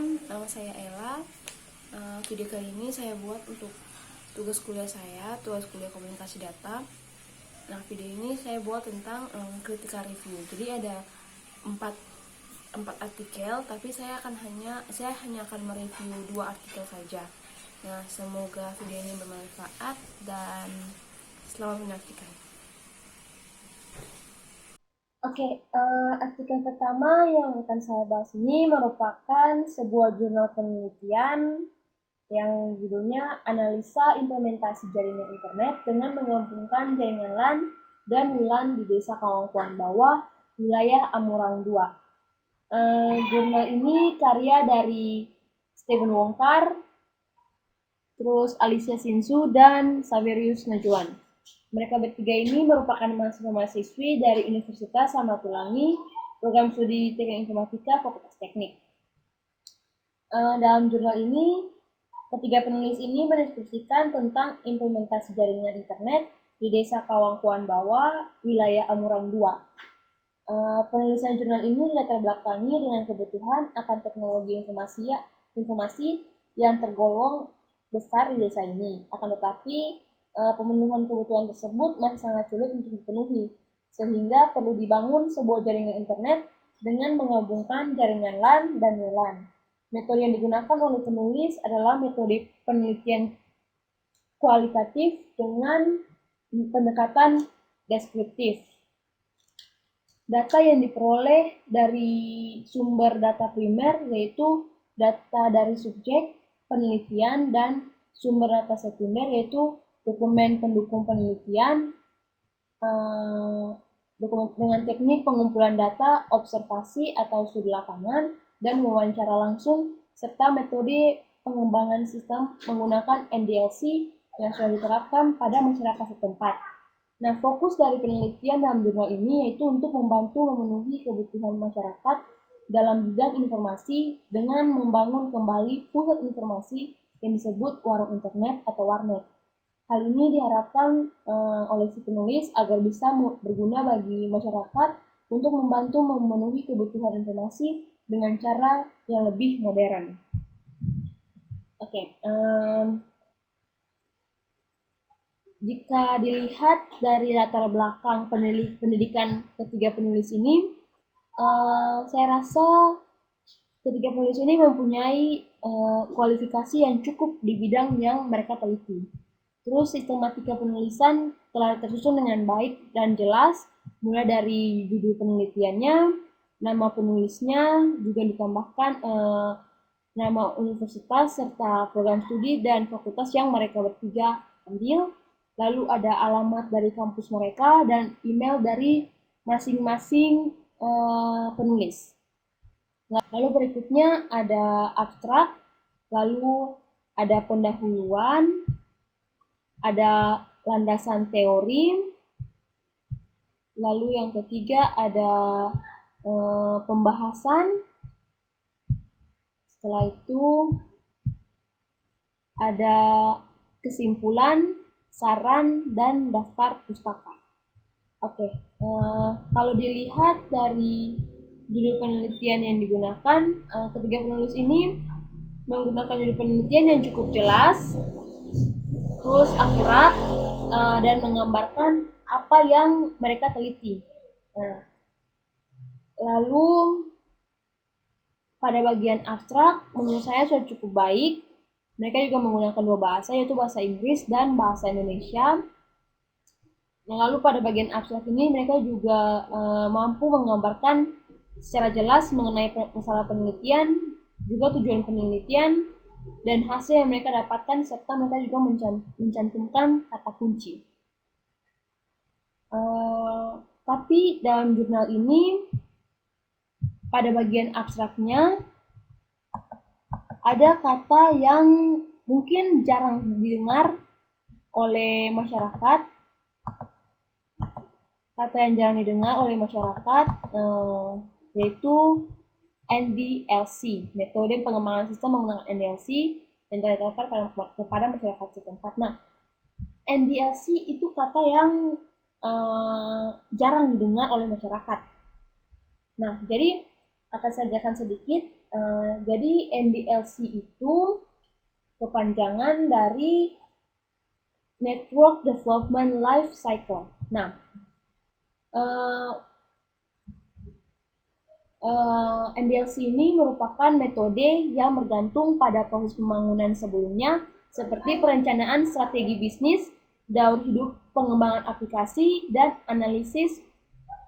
nama saya Ella. Video kali ini saya buat untuk tugas kuliah saya, tugas kuliah komunikasi data. Nah, video ini saya buat tentang critical review. Jadi ada empat artikel, tapi saya hanya akan mereview 2 artikel saja. Nah, semoga video ini bermanfaat dan selamat menyaksikan. Artikel pertama yang akan saya bahas ini merupakan sebuah jurnal penelitian yang judulnya Analisa Implementasi Jaringan Internet dengan menggabungkan jaringan LAN dan WLAN di Desa Kawangkuan Bawah, wilayah Amurang 2. Jurnal ini karya dari Stephen Wongkar, terus Alicia Sinsu, dan Saverius Najwan. Mereka bertiga ini merupakan mahasiswa-mahasiswi dari Universitas Samratulangi, program studi Teknik Informatika, Fakultas Teknik. Dalam jurnal ini, ketiga penulis ini mendiskusikan tentang implementasi jaringan internet di Desa Kawangkuan Bawah, wilayah Amurang 2. Penulisan jurnal ini dilatar belakangi dengan kebutuhan akan teknologi informasi yang tergolong besar di desa ini. Akan tetapi, pemenuhan kebutuhan tersebut masih sangat sulit untuk dipenuhi, sehingga perlu dibangun sebuah jaringan internet dengan menggabungkan jaringan LAN dan WLAN. Metode yang digunakan oleh penulis adalah metode penelitian kualitatif dengan pendekatan deskriptif. Data yang diperoleh dari sumber data primer yaitu data dari subjek penelitian dan sumber data sekunder yaitu dokumen pendukung penelitian dengan teknik pengumpulan data, observasi atau studi lapangan, dan wawancara langsung, serta metode pengembangan sistem menggunakan NDLC yang sudah diterapkan pada masyarakat setempat. Nah, fokus dari penelitian dalam jurnal ini yaitu untuk membantu memenuhi kebutuhan masyarakat dalam bidang informasi dengan membangun kembali pusat informasi yang disebut warung internet atau warnet. Hal ini diharapkan oleh si penulis agar bisa berguna bagi masyarakat untuk membantu memenuhi kebutuhan informasi dengan cara yang lebih modern. Jika dilihat dari latar belakang pendidikan ketiga penulis ini, saya rasa ketiga penulis ini mempunyai kualifikasi yang cukup di bidang yang mereka teliti. Terus sistematika penulisan telah tersusun dengan baik dan jelas, mulai dari judul penelitiannya, nama penulisnya, juga ditambahkan nama universitas serta program studi dan fakultas yang mereka bertiga ambil. Lalu ada alamat dari kampus mereka dan email dari masing-masing penulis. Lalu berikutnya ada abstrak, lalu ada pendahuluan, ada landasan teori, lalu yang ketiga ada pembahasan, setelah itu ada kesimpulan, saran, dan daftar pustaka. Kalau dilihat dari judul penelitian yang digunakan, ketiga penulis ini menggunakan judul penelitian yang cukup jelas, terus akurat, dan menggambarkan apa yang mereka teliti. Lalu pada bagian abstrak, menurut saya sudah cukup baik. Mereka juga menggunakan 2 bahasa, yaitu bahasa Inggris dan bahasa Indonesia. Lalu pada bagian abstrak ini mereka juga mampu menggambarkan secara jelas mengenai masalah penelitian, juga tujuan penelitian, dan hasil yang mereka dapatkan, serta mereka juga mencantumkan kata kunci. Tapi dalam jurnal ini, pada bagian abstraknya, ada kata yang mungkin jarang didengar oleh masyarakat. Kata yang jarang didengar oleh masyarakat yaitu NDLC, metode pengembangan sistem menggunakan NDLC yang diterapkan kepada masyarakat setempat. Nah, NDLC itu kata yang jarang didengar oleh masyarakat. Nah, jadi akan saya jelaskan sedikit. Jadi NDLC itu kepanjangan dari Network Development Life Cycle. Nah, NDLC ini merupakan metode yang bergantung pada proses pembangunan sebelumnya, seperti perencanaan strategi bisnis, daur hidup pengembangan aplikasi, dan analisis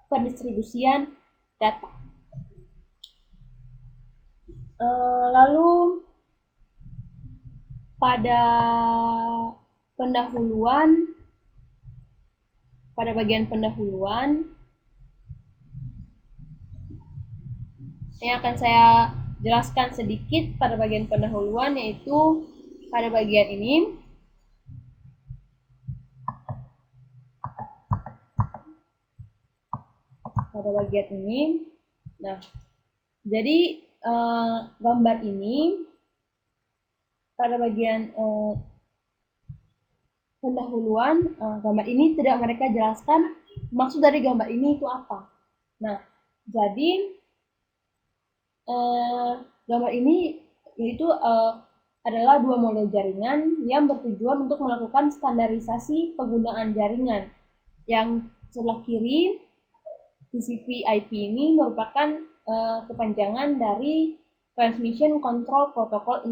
pendistribusian data. Lalu pada bagian pendahuluan yang akan saya jelaskan sedikit pada bagian pendahuluan, yaitu pada bagian ini. Nah, jadi gambar ini pada bagian pendahuluan, gambar ini tidak mereka jelaskan maksud dari gambar ini itu apa. Nah, jadi gambar ini yaitu adalah dua model jaringan yang bertujuan untuk melakukan standarisasi penggunaan jaringan. Yang sebelah kiri TCP/IP ini merupakan kepanjangan dari Transmission Control Protocol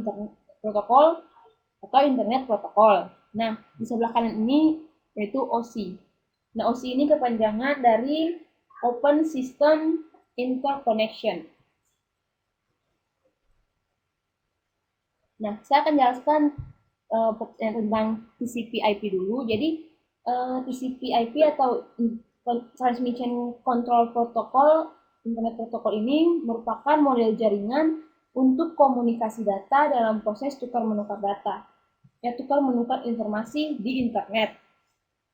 atau Internet Protocol. Nah, di sebelah kanan ini yaitu OSI. Nah, OSI ini kepanjangan dari Open System Interconnection. Nah, saya akan jelaskan tentang TCP/IP dulu. Jadi, TCP/IP atau Transmission Control Protocol, Internet Protocol ini merupakan model jaringan untuk komunikasi data dalam proses tukar-menukar data, ya tukar-menukar informasi di internet.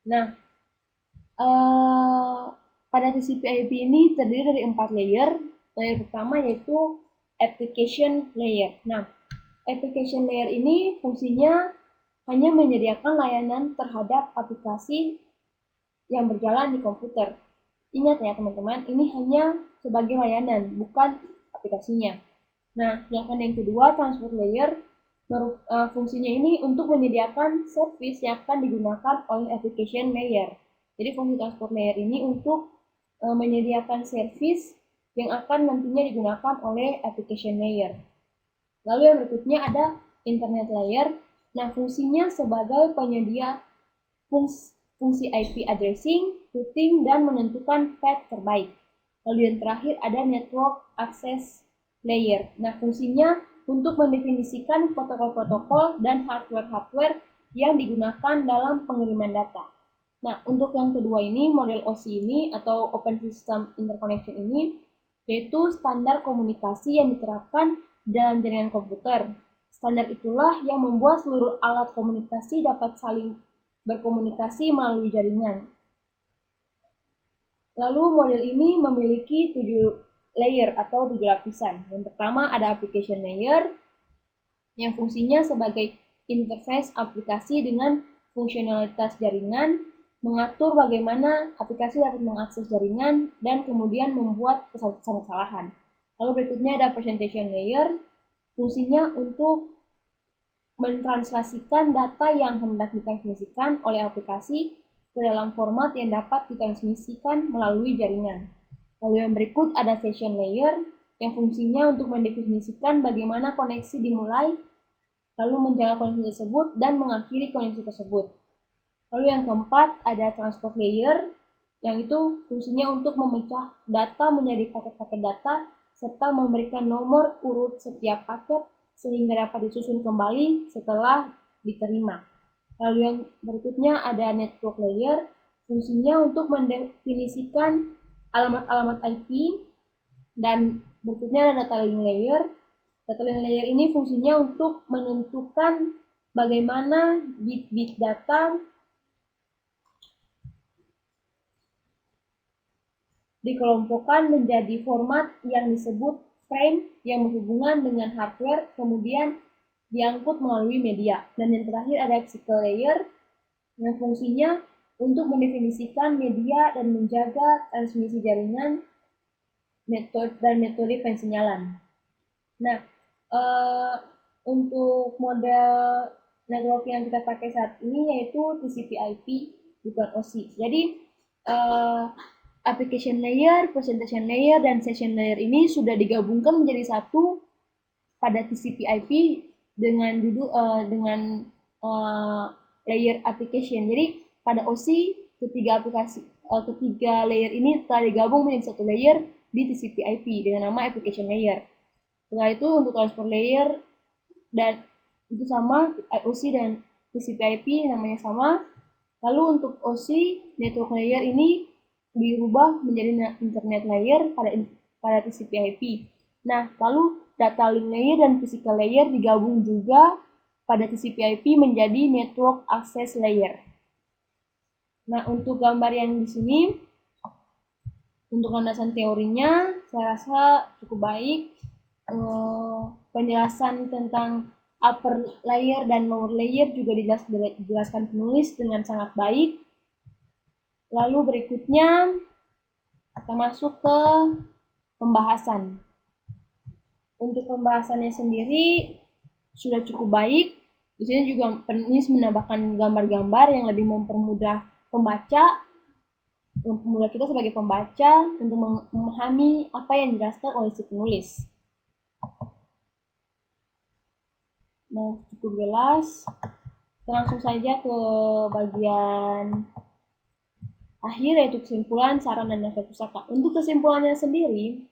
Nah, pada TCP/IP ini terdiri dari 4 layer. Layer pertama yaitu application layer. Nah, application layer ini fungsinya hanya menyediakan layanan terhadap aplikasi yang berjalan di komputer. Ingat ya teman-teman, ini hanya sebagai layanan, bukan aplikasinya. Nah, sedangkan yang kedua, transport layer, fungsinya ini untuk menyediakan service yang akan digunakan oleh application layer. Jadi fungsi transport layer ini untuk menyediakan service yang akan nantinya digunakan oleh application layer. Lalu yang berikutnya ada internet layer. Nah, fungsinya sebagai penyedia fungsi IP addressing, routing, dan menentukan path terbaik. Lalu yang terakhir ada network access layer. Nah, fungsinya untuk mendefinisikan protokol-protokol dan hardware-hardware yang digunakan dalam pengiriman data. Nah, untuk yang kedua ini, model OSI ini atau Open System Interconnection ini, yaitu standar komunikasi yang diterapkan dalam jaringan komputer. Standar itulah yang membuat seluruh alat komunikasi dapat saling berkomunikasi melalui jaringan. Lalu model ini memiliki 7 layer atau 7 lapisan. Yang pertama ada application layer yang fungsinya sebagai interface aplikasi dengan fungsionalitas jaringan, mengatur bagaimana aplikasi dapat mengakses jaringan, dan kemudian membuat kesalahan. Lalu berikutnya ada presentation layer, fungsinya untuk mentranslasikan data yang hendak ditransmisikan oleh aplikasi ke dalam format yang dapat ditransmisikan melalui jaringan. Lalu yang berikut ada session layer, yang fungsinya untuk mendefinisikan bagaimana koneksi dimulai, lalu menjaga koneksi tersebut, dan mengakhiri koneksi tersebut. Lalu yang keempat ada transport layer, yang itu fungsinya untuk memecah data menjadi paket-paket data, serta memberikan nomor urut setiap paket sehingga dapat disusun kembali setelah diterima. Lalu yang berikutnya ada network layer, fungsinya untuk mendefinisikan alamat-alamat IP, dan berikutnya ada data link layer. Data link layer ini fungsinya untuk menentukan bagaimana bit-bit data dikelompokkan menjadi format yang disebut frame yang berhubungan dengan hardware, kemudian diangkut melalui media. Dan yang terakhir ada physical layer yang fungsinya untuk mendefinisikan media dan menjaga transmisi jaringan metode pensinyalan. Nah, eh, untuk model network yang kita pakai saat ini yaitu TCP/IP, bukan OSI. Jadi eh, application layer, presentation layer, dan session layer ini sudah digabungkan menjadi satu pada TCP/IP dengan uh, layer application. Jadi pada OSI ketiga layer ini telah digabung menjadi satu layer di TCP/IP dengan nama application layer. Setelah itu untuk transport layer dan itu sama, OSI dan TCP/IP namanya sama. Lalu untuk OSI network layer ini dirubah menjadi internet layer pada TCP/IP. Nah, lalu data link layer dan physical layer digabung juga pada TCP/IP menjadi network access layer. Nah, untuk gambar yang di sini, untuk landasan teorinya, saya rasa cukup baik. Penjelasan tentang upper layer dan lower layer juga dijelaskan penulis dengan sangat baik. Lalu berikutnya kita masuk ke pembahasan. Untuk pembahasannya sendiri sudah cukup baik. Di sini juga penulis menambahkan gambar-gambar yang lebih mempermudah kita sebagai pembaca untuk memahami apa yang dijelaskan oleh si penulis. Nah, cukup jelas. Kita langsung saja ke bagian akhir, yaitu kesimpulan, saran, dan daftar pustaka. Untuk kesimpulannya sendiri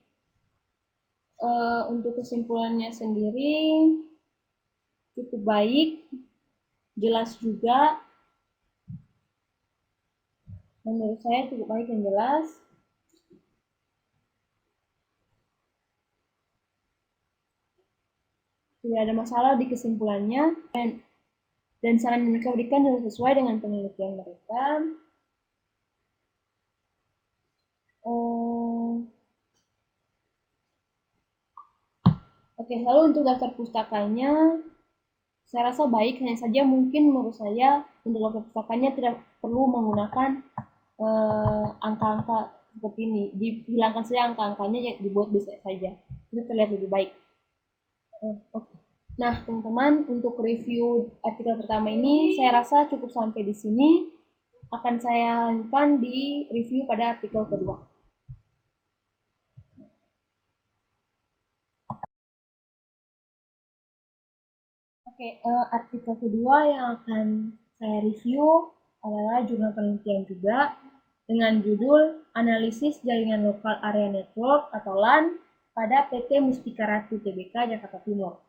cukup baik, jelas juga. Menurut saya cukup baik dan jelas. Tidak ada masalah di kesimpulannya, dan saran yang mereka berikan sudah sesuai dengan penelitian mereka. Oke, lalu untuk daftar pustakanya, saya rasa baik, hanya saja mungkin menurut saya untuk daftar pustakanya tidak perlu menggunakan angka-angka seperti ini. Dihilangkan saja angka-angkanya, dibuat bisa saja. Itu terlihat lebih baik. Oke. Nah, teman-teman, untuk review artikel pertama ini, saya rasa cukup sampai di sini. Akan saya lanjutkan di review pada artikel kedua. Oke, artikel kedua yang akan saya review adalah jurnal penelitian juga dengan judul Analisis Jaringan Lokal Area Network atau LAN pada PT Mustika Ratu Tbk Jakarta Timur.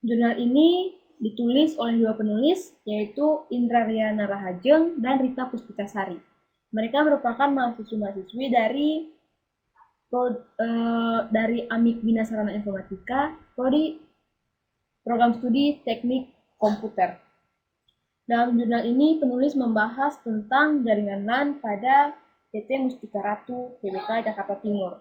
Jurnal ini ditulis oleh dua penulis, yaitu Indra Riana Rahajeng dan Rita Puspitasari. Mereka merupakan mahasiswa-mahasiswi dari Amik Bina Sarana Informatika, Prodi Program Studi Teknik Komputer. Dalam jurnal ini, penulis membahas tentang jaringan LAN pada PT Mustika Ratu Tbk Jakarta Timur.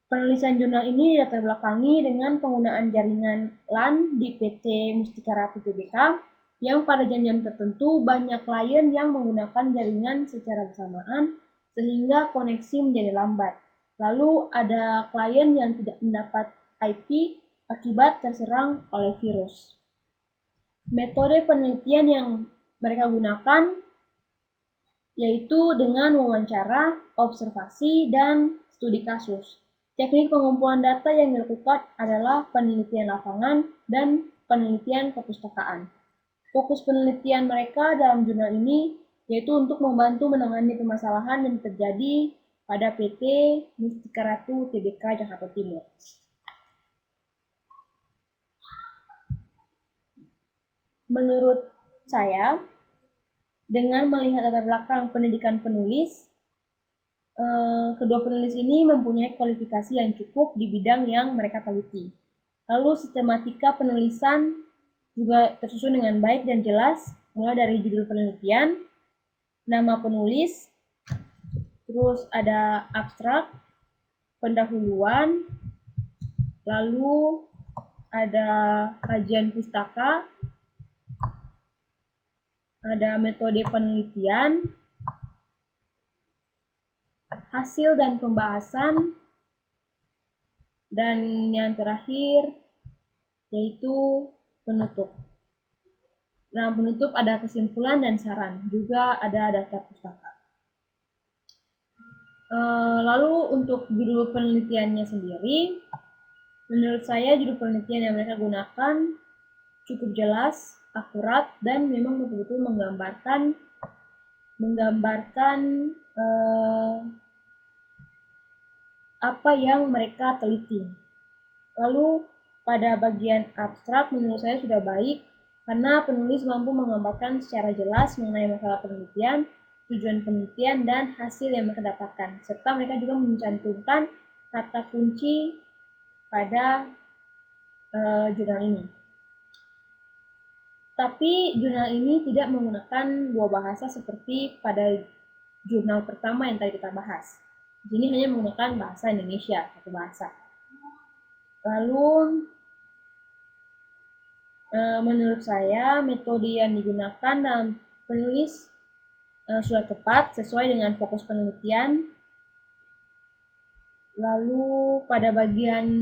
Penulisan jurnal ini dilatar belakangi dengan penggunaan jaringan LAN di PT Mustika Ratu Tbk yang pada jam-jam tertentu banyak klien yang menggunakan jaringan secara bersamaan sehingga koneksi menjadi lambat. Lalu ada klien yang tidak mendapat IP akibat terserang oleh virus. Metode penelitian yang mereka gunakan yaitu dengan wawancara, observasi, dan studi kasus. Teknik pengumpulan data yang dilakukan adalah penelitian lapangan dan penelitian perpustakaan. Fokus penelitian mereka dalam jurnal ini yaitu untuk membantu menangani permasalahan yang terjadi pada PT Mustika Ratu Tbk Jakarta Timur. Menurut saya, dengan melihat latar belakang pendidikan penulis, kedua penulis ini mempunyai kualifikasi yang cukup di bidang yang mereka teliti. Lalu sistematika penulisan juga tersusun dengan baik dan jelas, mulai dari judul penelitian, nama penulis, terus ada abstrak, pendahuluan, lalu ada kajian pustaka, ada metode penelitian, hasil dan pembahasan, dan yang terakhir yaitu penutup. Nah, penutup ada kesimpulan dan saran, juga ada daftar pustaka. Lalu untuk judul penelitiannya sendiri, menurut saya judul penelitian yang mereka gunakan cukup jelas, akurat, dan memang betul-betul menggambarkan apa yang mereka teliti. Lalu pada bagian abstrak menurut saya sudah baik karena penulis mampu menggambarkan secara jelas mengenai masalah penelitian, tujuan penelitian, dan hasil yang mereka dapatkan. Serta mereka juga mencantumkan kata kunci pada jurnal ini. Tapi jurnal ini tidak menggunakan dua bahasa seperti pada jurnal pertama yang tadi kita bahas. Di sini hanya menggunakan bahasa Indonesia, satu bahasa. Lalu menurut saya metode yang digunakan dalam penulis sudah tepat sesuai dengan fokus penelitian. Lalu pada bagian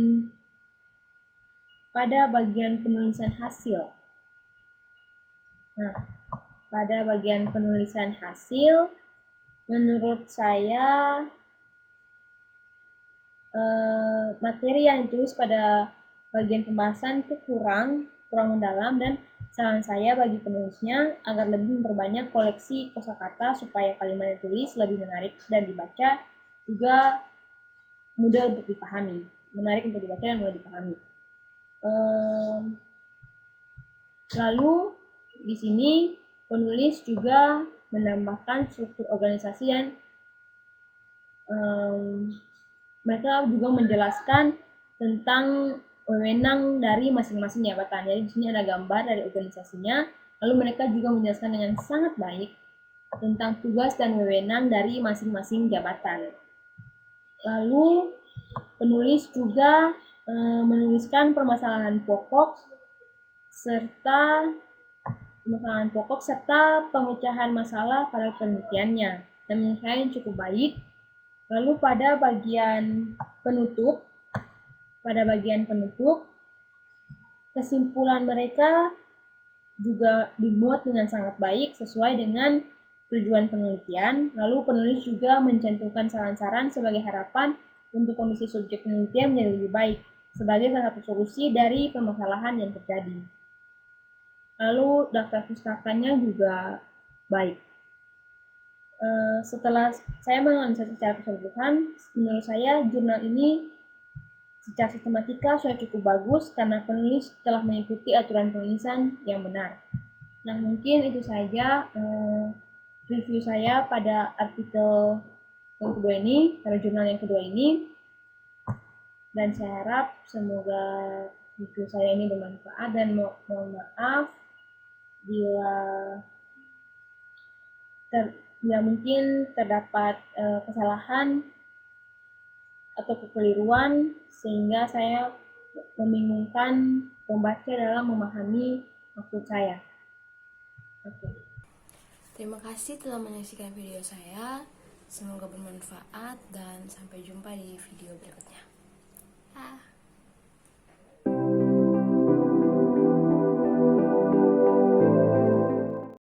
penulisan hasil. Nah, pada bagian penulisan hasil menurut saya materi yang ditulis pada bagian pembahasan itu kurang mendalam, dan saran saya bagi penulisnya agar lebih memperbanyak koleksi kosakata supaya kalimat yang ditulis lebih menarik dan dibaca, juga mudah untuk dipahami, menarik untuk dibaca dan mudah dipahami. Lalu di sini penulis juga menambahkan struktur organisasi yang mereka juga menjelaskan tentang wewenang dari masing-masing jabatan. Jadi di sini ada gambar dari organisasinya. Lalu mereka juga menjelaskan dengan sangat baik tentang tugas dan wewenang dari masing-masing jabatan. Lalu penulis juga menuliskan permasalahan pokok serta pemecahan masalah pada penelitiannya. Dan menurut saya cukup baik. Lalu pada bagian penutup, kesimpulan mereka juga dimuat dengan sangat baik sesuai dengan tujuan penelitian. Lalu penulis juga mencantumkan saran-saran sebagai harapan untuk kondisi subjek penelitian menjadi lebih baik sebagai salah satu solusi dari permasalahan yang terjadi. Lalu daftar pustakanya juga baik. Setelah saya menganalisa secara keseluruhan, menurut saya jurnal ini secara sistematika sudah cukup bagus karena penulis telah mengikuti aturan penulisan yang benar. Nah, mungkin itu saja review saya pada artikel yang kedua ini, pada jurnal yang kedua ini. Dan saya harap semoga review saya ini bermanfaat, dan mohon maaf bila mungkin terdapat kesalahan atau kekeliruan sehingga saya membingungkan pembaca dalam memahami maksud saya. Oke. Terima kasih telah menyaksikan video saya. Semoga bermanfaat dan sampai jumpa di video berikutnya.